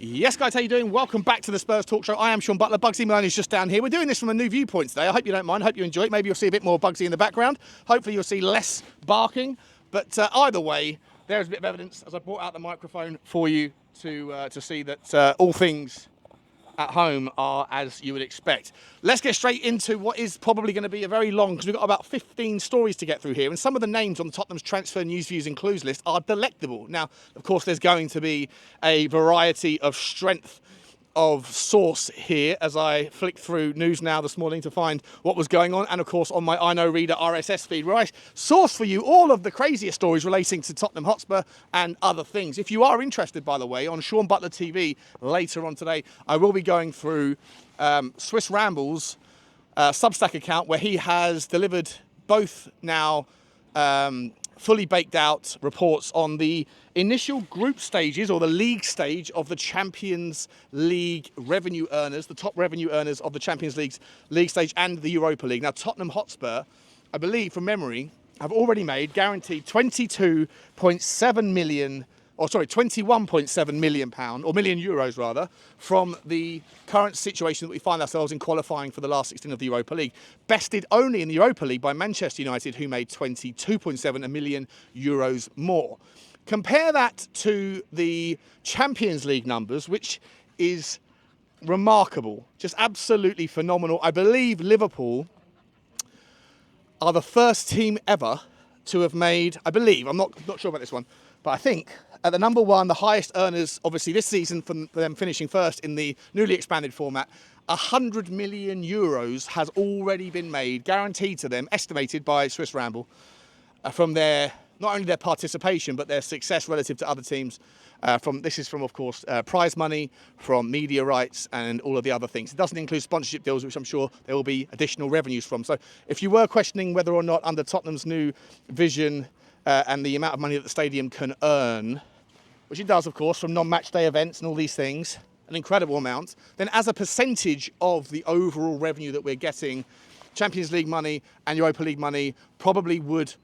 Yes, guys, how you doing? Welcome back to the Spurs Talk Show. I am Sean Butler. Bugsy Malone is just down here. We're doing this from a new viewpoint today. I hope you don't mind. I hope you enjoy it. Maybe you'll see a bit more Bugsy in the background. Hopefully you'll see less barking. But either way, there's a bit of evidence as I brought out the microphone for you to see that all things at home are as you would expect. Let's get straight into what is probably going to be a very long, because we've got about 15 stories to get through here, and some of the names on Tottenham's transfer news, views and clues list are delectable. Now, of course, there's going to be a variety of strength of source here as I flicked through News Now this morning to find what was going on, and of course on my I Know Reader RSS feed, where I source for you all of the craziest stories relating to Tottenham Hotspur and other things. If you are interested, by the way, on Sean Butler TV later on today, I will be going through Swiss Ramble's Substack account, where he has delivered both now fully baked out reports on the initial group stages, or the league stage, of the Champions League revenue earners, the top revenue earners of the Champions League's league stage and the Europa League. Now, Tottenham Hotspur, I believe from memory, have already made guaranteed £21.7 million pound, or million euros rather, from the current situation that we find ourselves in qualifying for the last 16 of the Europa League. Bested only in the Europa League by Manchester United, who made 22.7 million euros more. Compare that to the Champions League numbers, which is remarkable, just absolutely phenomenal. I believe Liverpool are the first team ever to have made, I believe, I'm not sure about this one, but I think at the number one, the highest earners, obviously this season, for them finishing first in the newly expanded format, 100 million euros has already been made, guaranteed to them, estimated by Swiss Ramble, from their, not only their participation, but their success relative to other teams. This is from, of course, prize money, from media rights, and all of the other things. It doesn't include sponsorship deals, which I'm sure there will be additional revenues from. So if you were questioning whether or not, under Tottenham's new vision and the amount of money that the stadium can earn, which it does, of course, from non-match day events and all these things, an incredible amount, then as a percentage of the overall revenue that we're getting, Champions League money and Europa League money probably would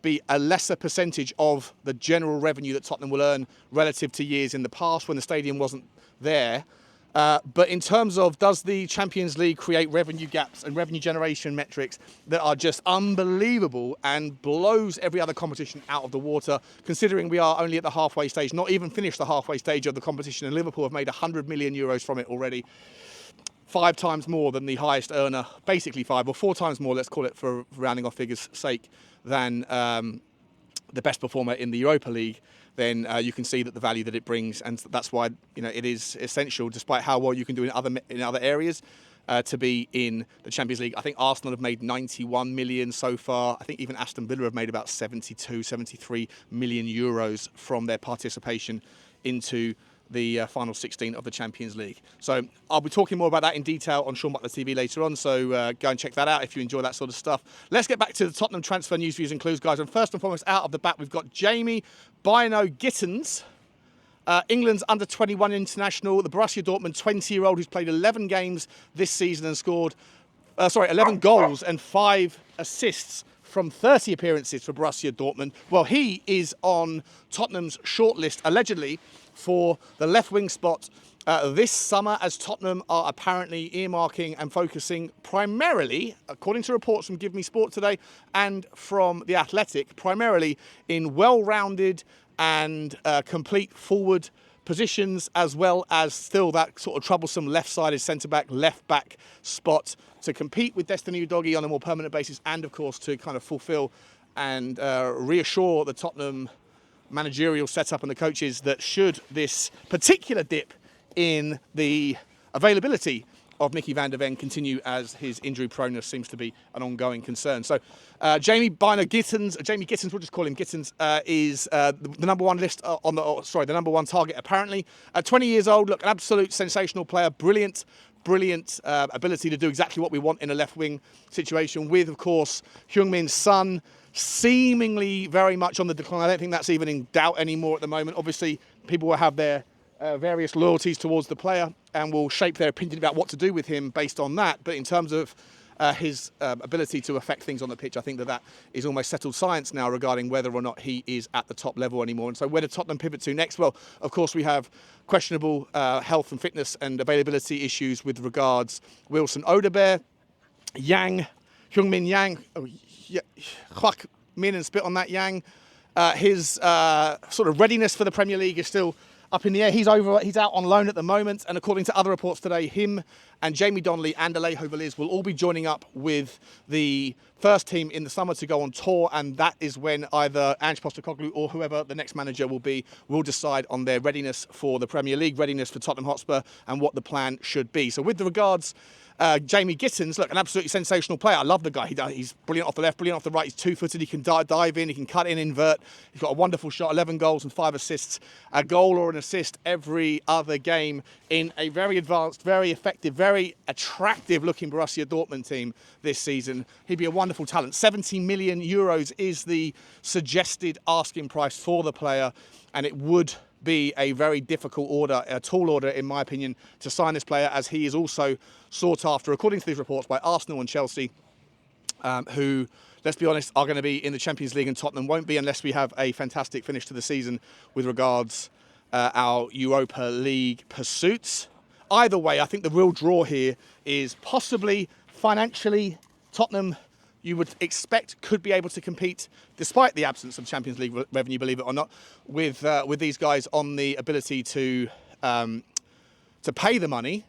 be a lesser percentage of the general revenue that Tottenham will earn relative to years in the past when the stadium wasn't there. But in terms of, does the Champions League create revenue gaps and revenue generation metrics that are just unbelievable and blows every other competition out of the water, considering we are only at the halfway stage, not even finished the halfway stage of the competition, and Liverpool have made 100 million euros from it already. 5 times more than the highest earner, basically 5 or 4 times more, let's call it for rounding off figures' sake, than the best performer in the Europa League. Then you can see that the value that it brings, and that's why, you know, it is essential, despite how well you can do in other areas, to be in the Champions League. I think Arsenal have made 91 million so far. I think even Aston Villa have made about 72, 73 million euros from their participation into the final 16 of the Champions League. So I'll be talking more about that in detail on Sean Butler TV later on, so go and check that out if you enjoy that sort of stuff. Let's get back to the Tottenham transfer news, views and clues, guys. And first and foremost, out of the bat, we've got JAIMIE Gittens, England's under-21 international, the Borussia Dortmund 20-year-old who's played 11 games this season and scored 11 goals and 5 assists from 30 appearances for Borussia Dortmund. Well, he is on Tottenham's shortlist, allegedly, for the left wing spot this summer, as Tottenham are apparently earmarking and focusing primarily, according to reports from Give Me Sport today and from The Athletic, primarily in well-rounded and complete forward positions, as well as still that sort of troublesome left-sided centre-back, left-back spot to compete with Destiny Udogie on a more permanent basis, and of course to kind of fulfil and reassure the Tottenham managerial setup and the coaches that should this particular dip in the availability of Micky van de Ven continue, as his injury proneness seems to be an ongoing concern. So JAIMIE Gittens, we'll just call him Gittens, is the number one list the number one target apparently. 20 years old, look, an absolute sensational player, brilliant ability to do exactly what we want in a left wing situation, with, of course, Heung Min's son seemingly very much on the decline. I don't think that's even in doubt anymore at the moment. Obviously, people will have their various loyalties towards the player and will shape their opinion about what to do with him based on that. But in terms of his ability to affect things on the pitch. I think that is almost settled science now regarding whether or not he is at the top level anymore. And so where do Tottenham pivot to next? Well, of course, we have questionable health and fitness and availability issues with regards Wilson Odobert, Yang, Heung Min Yang, Huijson Min and spit on that Yang. His sort of readiness for the Premier League is still up in the air. He's out on loan at the moment, and according to other reports today, him and Jamie Donnelly and Alejo Veliz will all be joining up with the first team in the summer to go on tour, and that is when either Ange Postecoglou or whoever the next manager will decide on their readiness for the Premier League, readiness for Tottenham Hotspur, and what the plan should be. So with regards Jamie Gittens, look, an absolutely sensational player. I love the guy. He's brilliant off the left, brilliant off the right. He's two-footed. He can dive in. He can cut in, invert. He's got a wonderful shot, 11 goals and 5 assists. A goal or an assist every other game in a very advanced, very effective, very attractive-looking Borussia Dortmund team this season. He'd be a wonderful talent. 70 million euros is the suggested asking price for the player, and it would be a very difficult order, a tall order in my opinion, to sign this player, as he is also sought after, according to these reports, by Arsenal and Chelsea, who, let's be honest, are going to be in the Champions League, and Tottenham won't be unless we have a fantastic finish to the season with regards our Europa League pursuits. Either way, I think the real draw here is possibly financially Tottenham, you would expect, could be able to compete, despite the absence of Champions League revenue, believe it or not, with these guys on the ability to pay the money.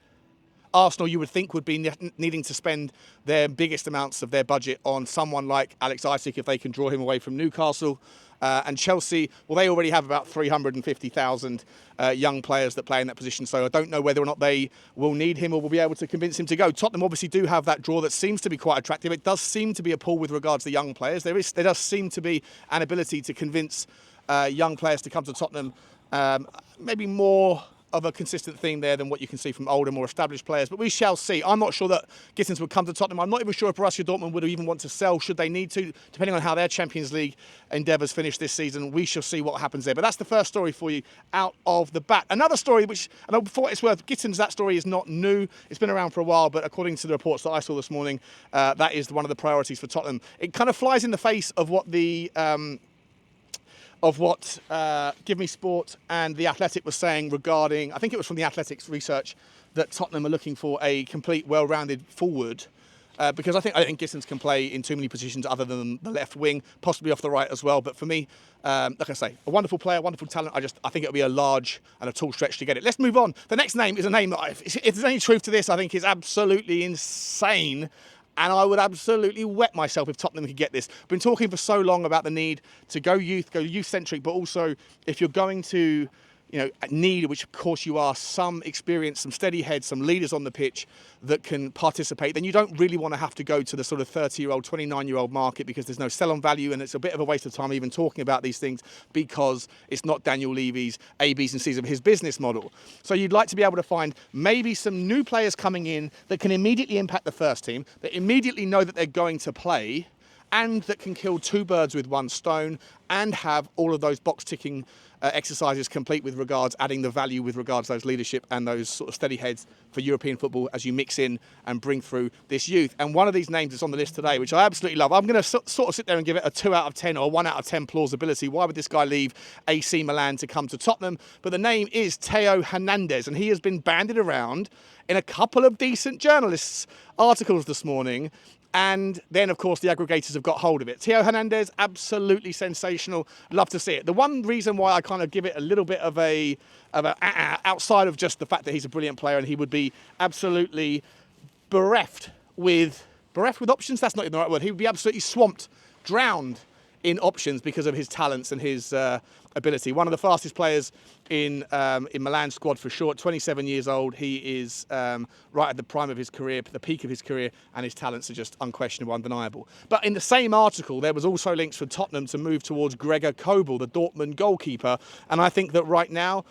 Arsenal, you would think, would be needing to spend their biggest amounts of their budget on someone like Alex Isak if they can draw him away from Newcastle. And Chelsea, well, they already have about 350,000 young players that play in that position, so I don't know whether or not they will need him or will be able to convince him to go. Tottenham obviously do have that draw that seems to be quite attractive. It does seem to be a pull with regards to young players. There does seem to be an ability to convince young players to come to Tottenham, maybe more of a consistent theme there than what you can see from older, more established players. But we shall see. I'm not sure that Gittens would come to Tottenham. I'm not even sure if Borussia Dortmund would even want to sell, should they need to, depending on how their Champions League endeavours finish this season. We shall see what happens there. But that's the first story for you out of the bat. Another story, which, and for what it's worth, Gittens, that story is not new. It's been around for a while, but according to the reports that I saw this morning, that is one of the priorities for Tottenham. It kind of flies in the face of what the Give Me Sport and The Athletic was saying regarding, I think it was from The Athletic's research, that Tottenham are looking for a complete, well-rounded forward, because I think Gittens can play in too many positions other than the left wing, possibly off the right as well. But for me, like I say, a wonderful player, wonderful talent. I think it'll be a large and a tall stretch to get it. Let's move on. The next name is a name that, if there's any truth to this, I think is absolutely insane. And I would absolutely wet myself if Tottenham could get this. Been talking for so long about the need to go youth-centric, but also if you're going to, need, which of course you are, some experience, some steady heads, some leaders on the pitch that can participate, then you don't really want to have to go to the sort of 30-year-old, 29-year-old market, because there's no sell-on value, and it's a bit of a waste of time even talking about these things, because it's not Daniel Levy's A, B's and C's of his business model. So you'd like to be able to find maybe some new players coming in that can immediately impact the first team, that immediately know that they're going to play, and that can kill two birds with one stone and have all of those box-ticking exercises complete with regards adding the value with regards to those leadership and those sort of steady heads for European football as you mix in and bring through this youth. And one of these names that's on the list today, which I absolutely love, I'm going to sort of sit there and give it a 2 out of 10 or a 1 out of 10 plausibility. Why would this guy leave AC Milan to come to Tottenham? But the name is THEO Hernandez, and he has been bandied around in a couple of decent journalists' articles this morning. And then, of course, the aggregators have got hold of it. THEO Hernandez, absolutely sensational. Love to see it. The one reason why I kind of give it a little bit of a outside of just the fact that he's a brilliant player and he would be absolutely bereft with options. That's not even the right word. He would be absolutely swamped, drowned in options because of his talents and his ability. One of the fastest players in Milan's squad for sure. 27 years old. He is right at the prime of his career, the peak of his career, and his talents are just unquestionable, undeniable. But in the same article, there was also links for Tottenham to move towards Gregor Kobel, the Dortmund goalkeeper. And I think that right now,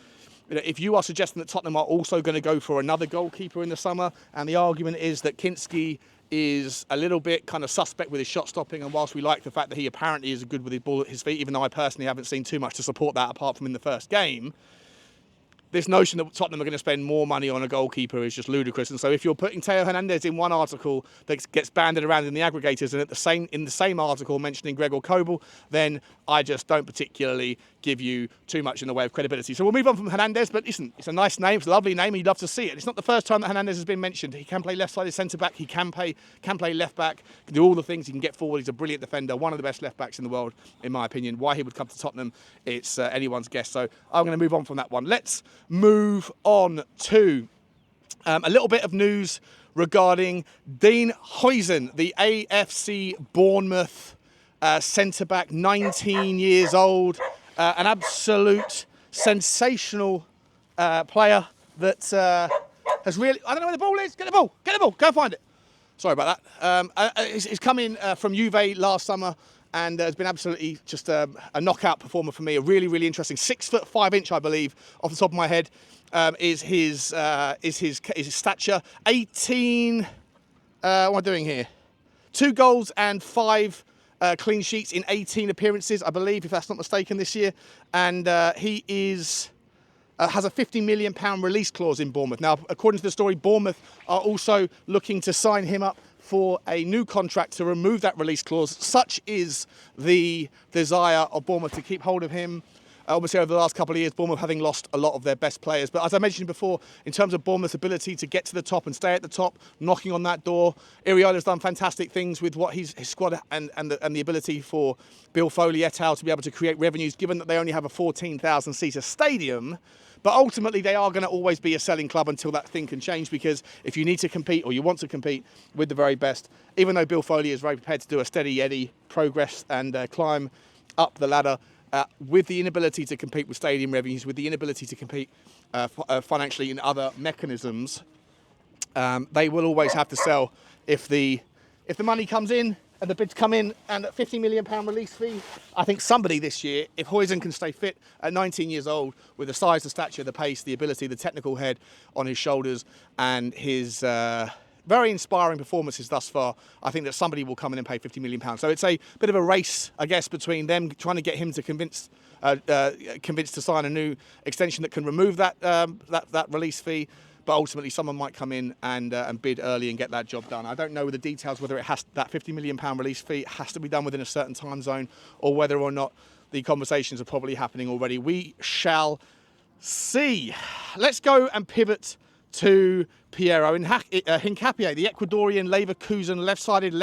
if you are suggesting that Tottenham are also going to go for another goalkeeper in the summer, and the argument is that Kinsky is a little bit kind of suspect with his shot stopping, and whilst we like the fact that he apparently is good with his ball at his feet, even though I personally haven't seen too much to support that apart from in the first game, this notion that Tottenham are going to spend more money on a goalkeeper is just ludicrous. And so if you're putting Theo Hernandez in one article that gets banded around in the aggregators and in the same article mentioning Gregor Kobel, then I just don't particularly give you too much in the way of credibility. So we'll move on from Hernandez, but listen, it's a nice name, it's a lovely name, and you'd love to see it. It's not the first time that Hernandez has been mentioned. He can play left-sided centre-back, he can play left-back, can do all the things, he can get forward, he's a brilliant defender, one of the best left-backs in the world, in my opinion. Why he would come to Tottenham, it's anyone's guess. So I'm going to move on from that one. Let's move on to a little bit of news regarding Dean Huijson, the AFC Bournemouth centre-back, 19 years old, an absolute sensational player that has really... I don't know where the ball is. Get the ball. Go find it. Sorry about that. He's come in from Juve last summer and has been absolutely just a knockout performer for me. A really, really interesting 6'5", I believe, off the top of my head, is his stature. 18. What am I doing here? 2 goals and 5 clean sheets in 18 appearances, I believe, if that's not mistaken, this year. And he is has a £50 million release clause in Bournemouth. Now, according to the story, Bournemouth are also looking to sign him up for a new contract to remove that release clause. Such is the desire of Bournemouth to keep hold of him. Obviously, over the last couple of years, Bournemouth having lost a lot of their best players. But as I mentioned before, in terms of Bournemouth's ability to get to the top and stay at the top, knocking on that door, Iriola's done fantastic things with what his squad and the ability for Bill Foley et al. To be able to create revenues, given that they only have a 14,000-seater stadium. But ultimately, they are going to always be a selling club until that thing can change, because if you need to compete or you want to compete with the very best, even though Bill Foley is very prepared to do a steady Eddie progress and climb up the ladder, with the inability to compete with stadium revenues, with the inability to compete financially in other mechanisms, they will always have to sell if the money comes in and the bids come in, and a £50 million release fee. I think somebody this year, if Huijson can stay fit at 19 years old, with the size, the stature, the pace, the ability, the technical head on his shoulders, and his very inspiring performances thus far, I think that somebody will come in and pay £50 million. So it's a bit of a race, I guess, between them trying to get him to convinced to sign a new extension that can remove that release fee. But ultimately, someone might come in and bid early and get that job done. I don't know the details, whether it has that £50 million release fee has to be done within a certain time zone, or whether or not the conversations are probably happening already. We shall see. Let's go and pivot to PIERO. Hincapie, the Ecuadorian Leverkusen left-sided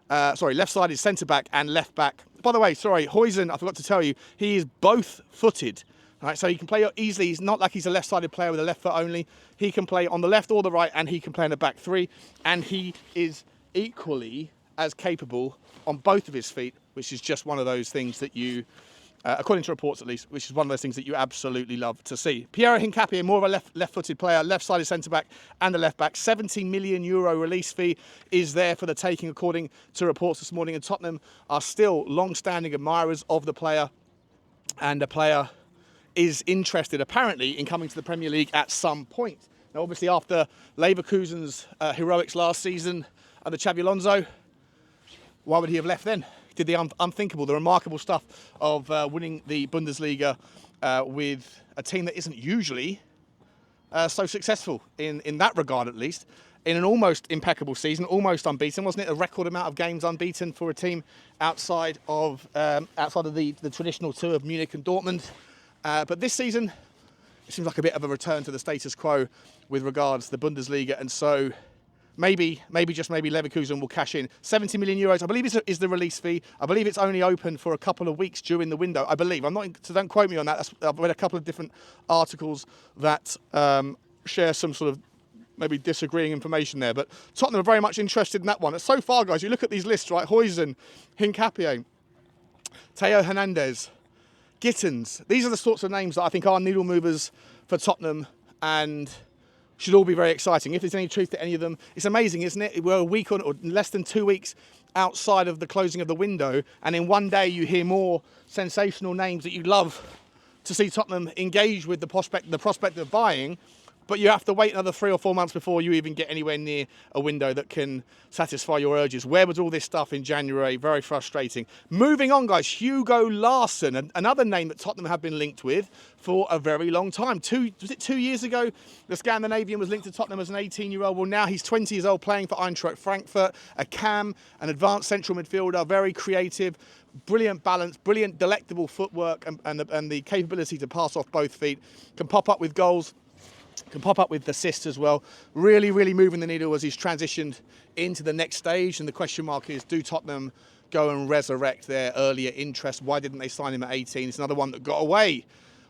left-sided centre-back and left-back. By the way, sorry, Huijson, I forgot to tell you, he is both-footed. Right, so he can play easily. He's not like he's a left-sided player with a left foot only. He can play on the left or the right, and he can play in the back three. And he is equally as capable on both of his feet, which is just one of those things that you, according to reports at least, which is one of those things that you absolutely love to see. PIERO Hincapie, more of a left-footed player, left-sided centre-back and a left-back. €70 million release fee is there for the taking, according to reports this morning. And Tottenham are still long-standing admirers of the player, and the player is interested, apparently, in coming to the Premier League at some point. Now, obviously, after Leverkusen's heroics last season under Xabi Alonso, why would he have left then? He did the unthinkable, the remarkable stuff of winning the Bundesliga with a team that isn't usually so successful in that regard, at least, in an almost impeccable season, almost unbeaten. Wasn't it a record amount of games unbeaten for a team outside of the traditional two of Munich and Dortmund? But this season, it seems like a bit of a return to the status quo with regards to the Bundesliga, and so maybe Leverkusen will cash in. €70 million, I believe, is the release fee. I believe it's only open for a couple of weeks during the window. I believe. So don't quote me on that. I've read a couple of different articles that share some sort of maybe disagreeing information there. But Tottenham are very much interested in that one. And so far, guys, you look at these lists, right? Huijson, Hincapie, Theo Hernandez, Gittens. These are the sorts of names that I think are needle movers for Tottenham and should all be very exciting. If there's any truth to any of them, it's amazing, isn't it? We're a week or less than 2 weeks outside of the closing of the window, and in one day you hear more sensational names that you'd love to see Tottenham engage with the prospect of buying but you have to wait another 3 or 4 months before you even get anywhere near a window that can satisfy your urges. Where was all this stuff in January? Very frustrating. Moving on, guys, Hugo Larrson, another name that Tottenham have been linked with for a very long time. Was it 2 years ago? The Scandinavian was linked to Tottenham as an 18-year-old. Well, now he's 20 years old, playing for Eintracht Frankfurt, a cam, an advanced central midfielder, very creative, brilliant balance, brilliant delectable footwork, and the capability to pass off both feet, can pop up with goals, can pop up with assists as well. Really, really moving the needle as he's transitioned into the next stage. And the question mark is, do Tottenham go and resurrect their earlier interest? Why didn't they sign him at 18? It's another one that got away.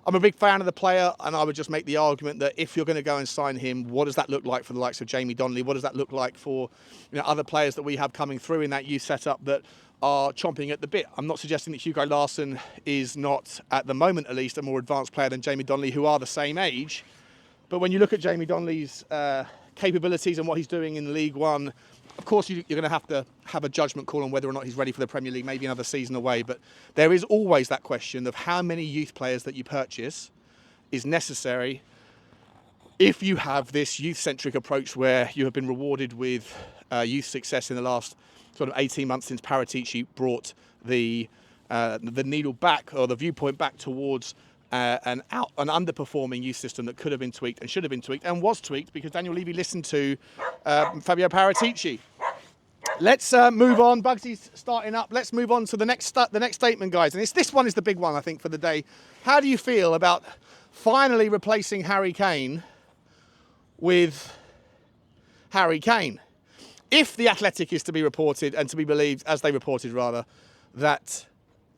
I'm a big fan of the player, and I would just make the argument that if you're going to go and sign him, what does that look like for the likes of Jamie Donnelly? What does that look like for other players that we have coming through in that youth setup that are chomping at the bit? I'm not suggesting that Hugo Larrson is not, at the moment at least, a more advanced player than Jamie Donnelly, who are the same age. But when you look at Jamie Donnelly's capabilities and what he's doing in League One, of course you're going to have a judgment call on whether or not he's ready for the Premier League, maybe another season away. But there is always that question of how many youth players that you purchase is necessary if you have this youth-centric approach where you have been rewarded with youth success in the last sort of 18 months since Paratici brought the needle back, or the viewpoint back, towards an underperforming youth system that could have been tweaked and should have been tweaked and was tweaked because Daniel Levy listened to Fabio Paratici. Let's move on. Bugsy's starting up. Let's move on to the next statement, guys. And this one is the big one, I think, for the day. How do you feel about finally replacing Harry Kane with Harry Kane? If the Athletic is to be reported and to be believed, as they reported rather, that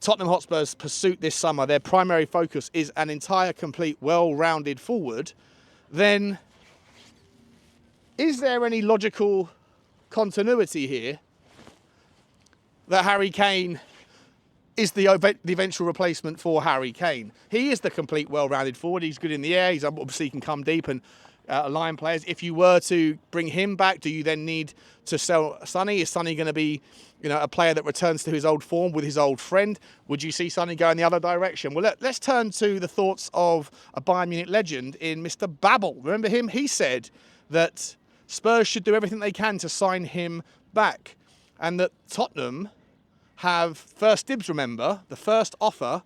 Tottenham Hotspur's pursuit this summer, their primary focus is an entire, complete, well-rounded forward, then is there any logical continuity here that Harry Kane is the eventual replacement for Harry Kane? He is the complete, well-rounded forward. He's good in the air. He's obviously can come deep and line players. If you were to bring him back, do you then need to sell Sonny? Is Sonny going to be, a player that returns to his old form with his old friend? Would you see Sonny go in the other direction? Well, let's turn to the thoughts of a Bayern Munich legend in Mr. Babel. Remember him? He said that Spurs should do everything they can to sign him back, and that Tottenham have first dibs, remember, the first offer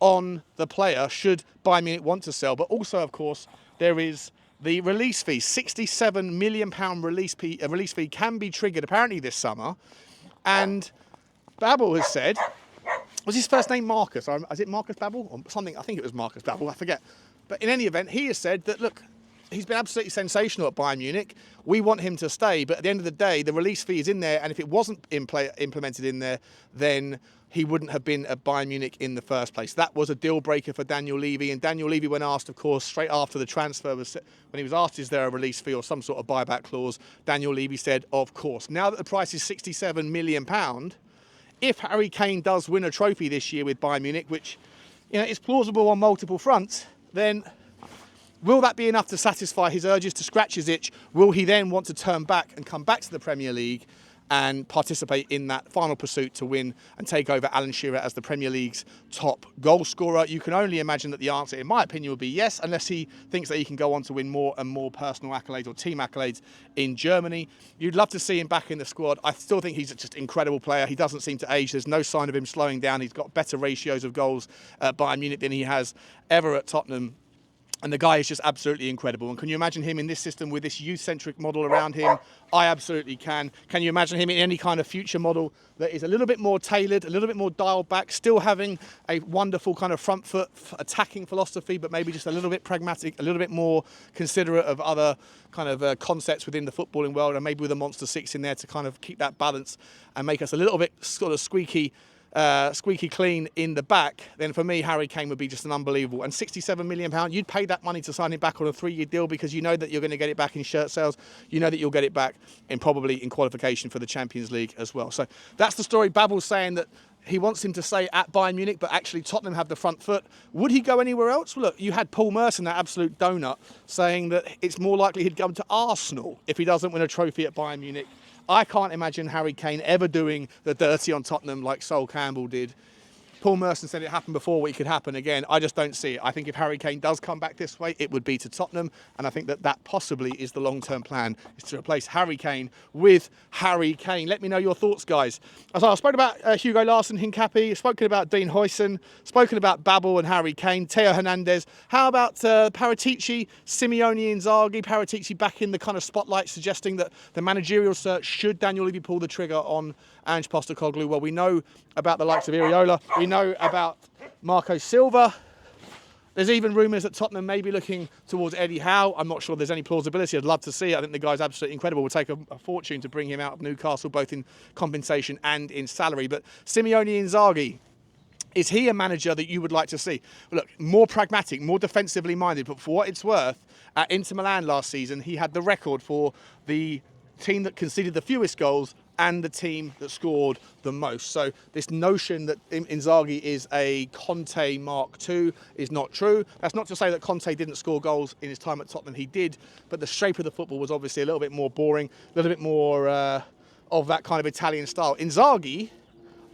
on the player should Bayern Munich want to sell. But also, of course, there is the release fee. £67 million release fee can be triggered apparently this summer. And Babel has said, was his first name Marcus? Is it Marcus Babel or something? I think it was Marcus Babel, I forget. But in any event, he has said that, look, he's been absolutely sensational at Bayern Munich. We want him to stay, but at the end of the day, the release fee is in there, and if it wasn't implemented in there, then he wouldn't have been at Bayern Munich in the first place. That was a deal breaker for Daniel Levy, and Daniel Levy, when asked, of course, straight after the transfer, when he was asked, is there a release fee or some sort of buyback clause, Daniel Levy said, of course. Now that the price is £67 million, if Harry Kane does win a trophy this year with Bayern Munich, which is plausible on multiple fronts, then will that be enough to satisfy his urges, to scratch his itch? Will he then want to turn back and come back to the Premier League and participate in that final pursuit to win and take over Alan Shearer as the Premier League's top goal scorer? You can only imagine that the answer, in my opinion, would be yes, unless he thinks that he can go on to win more and more personal accolades or team accolades in Germany. You'd love to see him back in the squad. I still think he's just an incredible player. He doesn't seem to age. There's no sign of him slowing down. He's got better ratios of goals at Bayern Munich than he has ever at Tottenham. And the guy is just absolutely incredible. And can you imagine him in this system with this youth-centric model around him? I absolutely can. Can you imagine him in any kind of future model that is a little bit more tailored, a little bit more dialed back, still having a wonderful kind of front foot attacking philosophy, but maybe just a little bit pragmatic, a little bit more considerate of other kind of concepts within the footballing world, and maybe with a Monster Six in there to kind of keep that balance and make us a little bit sort of squeaky clean in the back? Then for me, Harry Kane would be just an unbelievable. And £67 million, you'd pay that money to sign him back on a 3-year deal, because you know that you're going to get it back in shirt sales. You know that you'll get it back in probably in qualification for the Champions League as well. So that's the story. Babel's saying that he wants him to stay at Bayern Munich, but actually Tottenham have the front foot. Would he go anywhere else? Well, look, you had Paul Merson, that absolute donut, saying that it's more likely he'd go to Arsenal if he doesn't win a trophy at Bayern Munich. I can't imagine Harry Kane ever doing the dirty on Tottenham like Sol Campbell did. Paul Merson said it happened before, it could happen again. I just don't see it. I think if Harry Kane does come back this way, it would be to Tottenham, and I think that that possibly is the long-term plan, is to replace Harry Kane with Harry Kane. Let me know your thoughts, guys. As I spoke about Hugo Larrson, Hincapie, spoken about Dean Huijson, spoken about Babel and Harry Kane, THEO Hernandez. How about Paratici, SMEONE, Inzaghi? Paratici back in the kind of spotlight, suggesting that the managerial search, should Daniel Levy pull the trigger on Ange Postecoglou? Well, we know about the likes of Iriola. We know about Marco Silva. There's even rumours that Tottenham may be looking towards Eddie Howe. I'm not sure there's any plausibility. I'd love to see it. I think the guy's absolutely incredible. It would take a fortune to bring him out of Newcastle, both in compensation and in salary. But Simeone Inzaghi, is he a manager that you would like to see? Look, more pragmatic, more defensively minded, but for what it's worth, at Inter Milan last season, he had the record for the team that conceded the fewest goals and the team that scored the most. So this notion that Inzaghi is a Conte Mark II is not true. That's not to say that Conte didn't score goals in his time at Tottenham. He did, but the shape of the football was obviously a little bit more boring, a little bit more of that kind of Italian style. Inzaghi,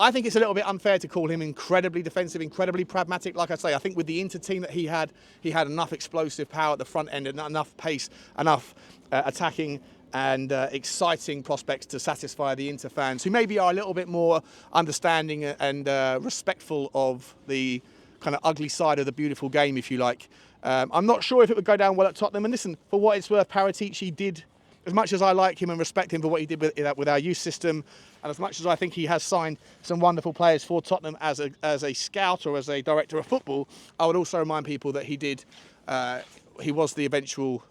I think it's a little bit unfair to call him incredibly defensive, incredibly pragmatic. Like I say, I think with the Inter team that he had enough explosive power at the front end, and enough pace, enough attacking and exciting prospects to satisfy the Inter fans, who maybe are a little bit more understanding and respectful of the kind of ugly side of the beautiful game, if you like. I'm not sure if it would go down well at Tottenham. And listen, for what it's worth, Paratici did, as much as I like him and respect him for what he did with our youth system, and as much as I think he has signed some wonderful players for Tottenham as a scout or as a director of football, I would also remind people that he was the eventual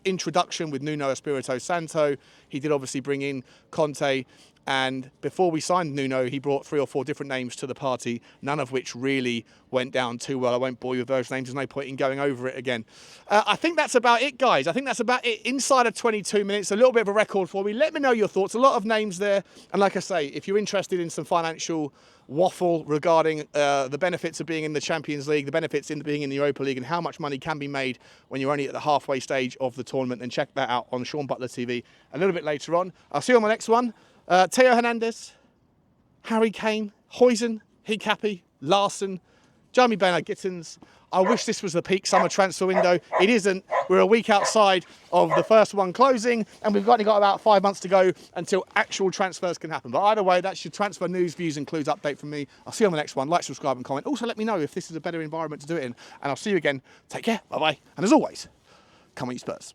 introduction with Nuno Espirito Santo. He did obviously bring in Conte, and before we signed Nuno, he brought 3 or 4 different names to the party, none of which really went down too well. I won't bore you with those names, there's no point in going over it again. I think that's about it, guys. I think that's about it. Inside of 22 minutes, a little bit of a record for me. Let me know your thoughts. A lot of names there, and like I say, if you're interested in some financial waffle regarding the benefits of being in the Champions League, the benefits in being in the Europa League, and how much money can be made when you're only at the halfway stage of the tournament, then check that out on Sean Butler TV a little bit later on. I'll see you on my next one. THEO Hernandez, Harry Kane, Huijson, Hincapie, Larrson, JAIMIE Gittens. I wish this was the peak summer transfer window. It isn't. We're a week outside of the first one closing, and we've only got about 5 months to go until actual transfers can happen. But either way, that's your transfer news, views, and clues update from me. I'll see you on the next one. Like, subscribe, and comment. Also, let me know if this is a better environment to do it in. And I'll see you again. Take care. Bye-bye. And as always, come on, you Spurs.